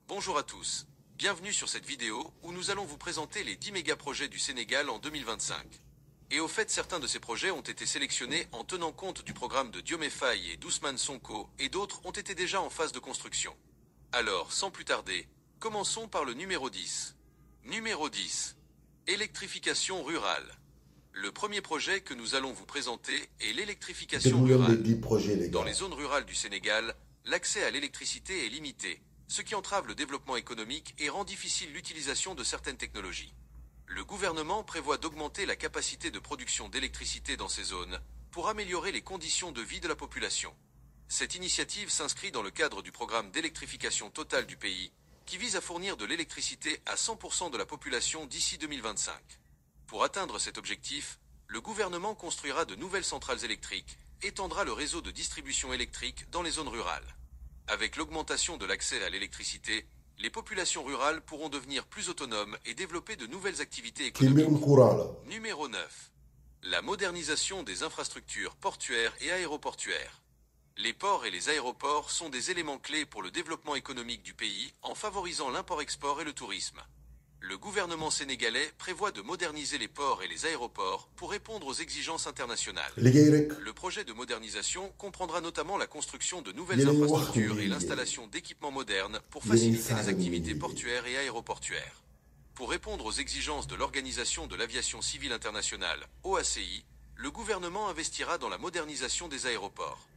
Bonjour à tous, bienvenue sur cette vidéo où nous allons vous présenter les 10 méga-projets du Sénégal en 2025. Et au fait, certains de ces projets ont été sélectionnés en tenant compte du programme de Diomaye Faye et d'Ousmane Sonko et d'autres ont été déjà en phase de construction. Alors, sans plus tarder, commençons par le numéro 10. Numéro 10. Électrification rurale. Le premier projet que nous allons vous présenter est l'électrification rurale. Dans les zones rurales du Sénégal, l'accès à l'électricité est limité, ce qui entrave le développement économique et rend difficile l'utilisation de certaines technologies. Le gouvernement prévoit d'augmenter la capacité de production d'électricité dans ces zones pour améliorer les conditions de vie de la population. Cette initiative s'inscrit dans le cadre du programme d'électrification totale du pays, qui vise à fournir de l'électricité à 100% de la population d'ici 2025. Pour atteindre cet objectif, le gouvernement construira de nouvelles centrales électriques, étendra le réseau de distribution électrique dans les zones rurales. Avec l'augmentation de l'accès à l'électricité, les populations rurales pourront devenir plus autonomes et développer de nouvelles activités économiques. Numéro 9. La modernisation des infrastructures portuaires et aéroportuaires. Les ports et les aéroports sont des éléments clés pour le développement économique du pays en favorisant l'import-export et le tourisme. Le gouvernement sénégalais prévoit de moderniser les ports et les aéroports pour répondre aux exigences internationales. Le projet de modernisation comprendra notamment la construction de nouvelles infrastructures et l'installation d'équipements modernes pour faciliter les activités portuaires et aéroportuaires. Pour répondre aux exigences de l'Organisation de l'aviation civile internationale, OACI, le gouvernement investira dans la modernisation des aéroports.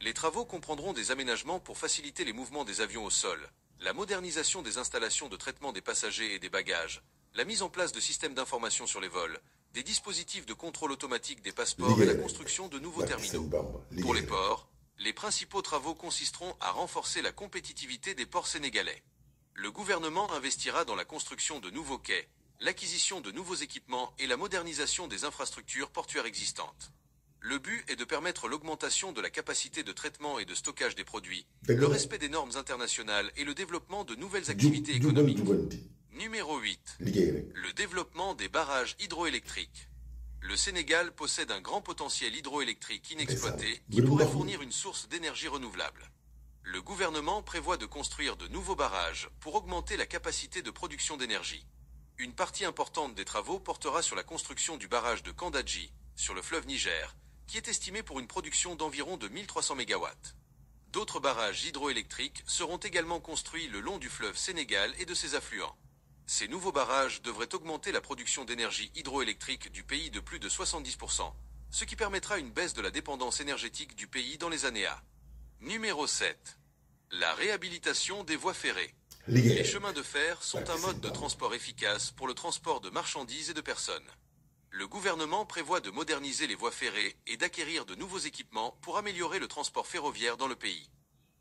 Les travaux comprendront des aménagements pour faciliter les mouvements des avions au sol, la modernisation des installations de traitement des passagers et des bagages, la mise en place de systèmes d'information sur les vols, des dispositifs de contrôle automatique des passeports et la construction de nouveaux terminaux. Pour les ports, les principaux travaux consisteront à renforcer la compétitivité des ports sénégalais. Le gouvernement investira dans la construction de nouveaux quais, l'acquisition de nouveaux équipements et la modernisation des infrastructures portuaires existantes. Le but est de permettre l'augmentation de la capacité de traitement et de stockage des produits, le respect des normes internationales et le développement de nouvelles activités économiques. Numéro 8. Le développement des barrages hydroélectriques. Le Sénégal possède un grand potentiel hydroélectrique inexploité qui pourrait fournir une source d'énergie renouvelable. Le gouvernement prévoit de construire de nouveaux barrages pour augmenter la capacité de production d'énergie. Une partie importante des travaux portera sur la construction du barrage de Kandadji, sur le fleuve Niger, qui est estimé pour une production d'environ de 1300 MW. D'autres barrages hydroélectriques seront également construits le long du fleuve Sénégal et de ses affluents. Ces nouveaux barrages devraient augmenter la production d'énergie hydroélectrique du pays de plus de 70%, ce qui permettra une baisse de la dépendance énergétique du pays dans les années à. Numéro 7. La réhabilitation des voies ferrées. Les chemins de fer sont un mode de transport efficace pour le transport de marchandises et de personnes. Le gouvernement prévoit de moderniser les voies ferrées et d'acquérir de nouveaux équipements pour améliorer le transport ferroviaire dans le pays.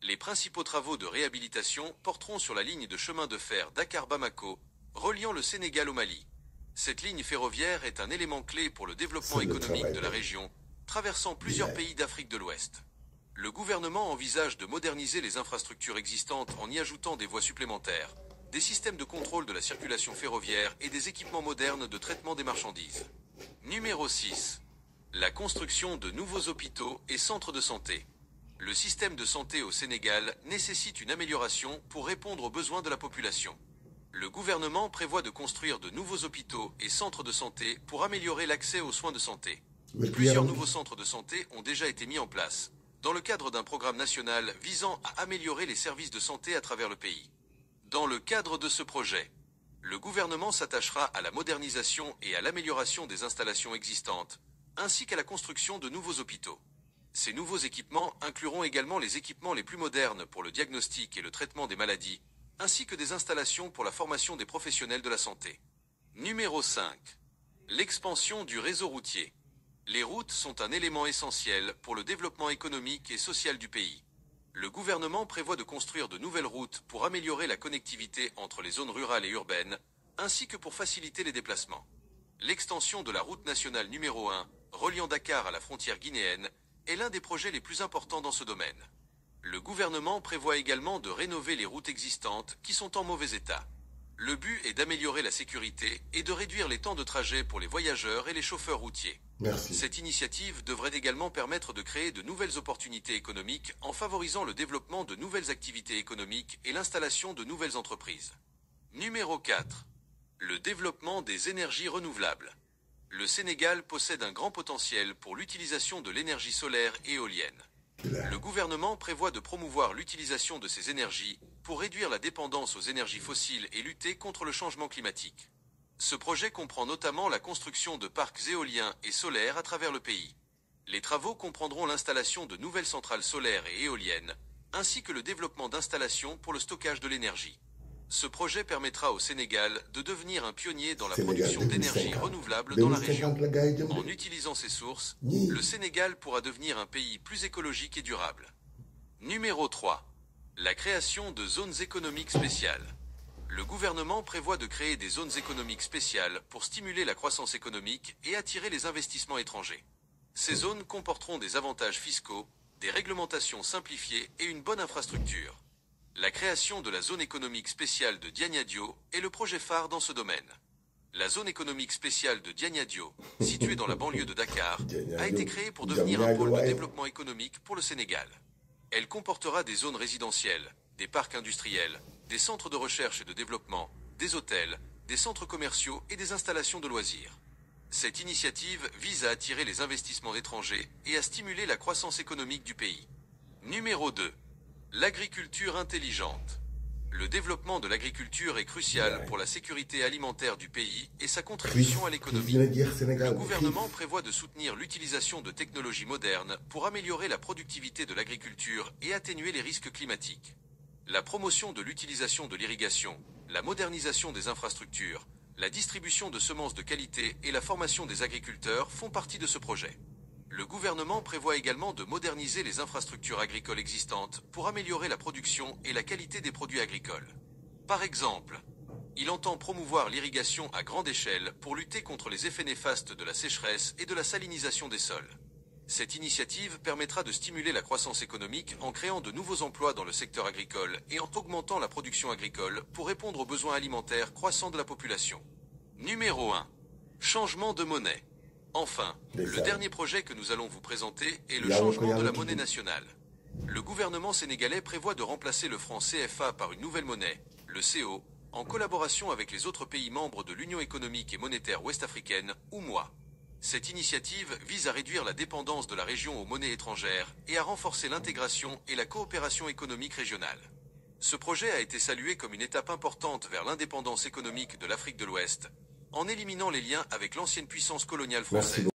Les principaux travaux de réhabilitation porteront sur la ligne de chemin de fer Dakar-Bamako, reliant le Sénégal au Mali. Cette ligne ferroviaire est un élément clé pour le développement économique de la région, traversant plusieurs pays d'Afrique de l'Ouest. Le gouvernement envisage de moderniser les infrastructures existantes en y ajoutant des voies supplémentaires, des systèmes de contrôle de la circulation ferroviaire et des équipements modernes de traitement des marchandises. Numéro 6. La construction de nouveaux hôpitaux et centres de santé. Le système de santé au Sénégal nécessite une amélioration pour répondre aux besoins de la population. Le gouvernement prévoit de construire de nouveaux hôpitaux et centres de santé pour améliorer l'accès aux soins de santé. Plusieurs nouveaux centres de santé ont déjà été mis en place, dans le cadre d'un programme national visant à améliorer les services de santé à travers le pays. Dans le cadre de ce projet, le gouvernement s'attachera à la modernisation et à l'amélioration des installations existantes, ainsi qu'à la construction de nouveaux hôpitaux. Ces nouveaux équipements incluront également les équipements les plus modernes pour le diagnostic et le traitement des maladies, ainsi que des installations pour la formation des professionnels de la santé. Numéro 5. L'expansion du réseau routier. Les routes sont un élément essentiel pour le développement économique et social du pays. Le gouvernement prévoit de construire de nouvelles routes pour améliorer la connectivité entre les zones rurales et urbaines, ainsi que pour faciliter les déplacements. L'extension de la route nationale numéro 1, reliant Dakar à la frontière guinéenne, est l'un des projets les plus importants dans ce domaine. Le gouvernement prévoit également de rénover les routes existantes qui sont en mauvais état. Le but est d'améliorer la sécurité et de réduire les temps de trajet pour les voyageurs et les chauffeurs routiers. Merci. Cette initiative devrait également permettre de créer de nouvelles opportunités économiques en favorisant le développement de nouvelles activités économiques et l'installation de nouvelles entreprises. Numéro 4. Le développement des énergies renouvelables. Le Sénégal possède un grand potentiel pour l'utilisation de l'énergie solaire et éolienne. Le gouvernement prévoit de promouvoir l'utilisation de ces énergies pour réduire la dépendance aux énergies fossiles et lutter contre le changement climatique. Ce projet comprend notamment la construction de parcs éoliens et solaires à travers le pays. Les travaux comprendront l'installation de nouvelles centrales solaires et éoliennes, ainsi que le développement d'installations pour le stockage de l'énergie. Ce projet permettra au Sénégal de devenir un pionnier dans la production d'énergie renouvelable dans la région. En utilisant ces sources, le Sénégal pourra devenir un pays plus écologique et durable. Numéro 3. La création de zones économiques spéciales. Le gouvernement prévoit de créer des zones économiques spéciales pour stimuler la croissance économique et attirer les investissements étrangers. Ces zones comporteront des avantages fiscaux, des réglementations simplifiées et une bonne infrastructure. La création de la zone économique spéciale de Diagnadio est le projet phare dans ce domaine. La zone économique spéciale de Diagnadio, située dans la banlieue de Dakar, a été créée pour devenir un pôle de développement économique pour le Sénégal. Elle comportera des zones résidentielles, des parcs industriels, des centres de recherche et de développement, des hôtels, des centres commerciaux et des installations de loisirs. Cette initiative vise à attirer les investissements étrangers et à stimuler la croissance économique du pays. Numéro 2. L'agriculture intelligente. Le développement de l'agriculture est crucial pour la sécurité alimentaire du pays et sa contribution à l'économie. Le gouvernement prévoit de soutenir l'utilisation de technologies modernes pour améliorer la productivité de l'agriculture et atténuer les risques climatiques. La promotion de l'utilisation de l'irrigation, la modernisation des infrastructures, la distribution de semences de qualité et la formation des agriculteurs font partie de ce projet. Le gouvernement prévoit également de moderniser les infrastructures agricoles existantes pour améliorer la production et la qualité des produits agricoles. Par exemple, il entend promouvoir l'irrigation à grande échelle pour lutter contre les effets néfastes de la sécheresse et de la salinisation des sols. Cette initiative permettra de stimuler la croissance économique en créant de nouveaux emplois dans le secteur agricole et en augmentant la production agricole pour répondre aux besoins alimentaires croissants de la population. Numéro 1. Changement de monnaie. Enfin, le dernier projet que nous allons vous présenter est le changement de la monnaie nationale. Le gouvernement sénégalais prévoit de remplacer le franc CFA par une nouvelle monnaie, le CO, en collaboration avec les autres pays membres de l'Union économique et monétaire ouest-africaine, UMOA. Cette initiative vise à réduire la dépendance de la région aux monnaies étrangères et à renforcer l'intégration et la coopération économique régionale. Ce projet a été salué comme une étape importante vers l'indépendance économique de l'Afrique de l'Ouest, en éliminant les liens avec l'ancienne puissance coloniale française.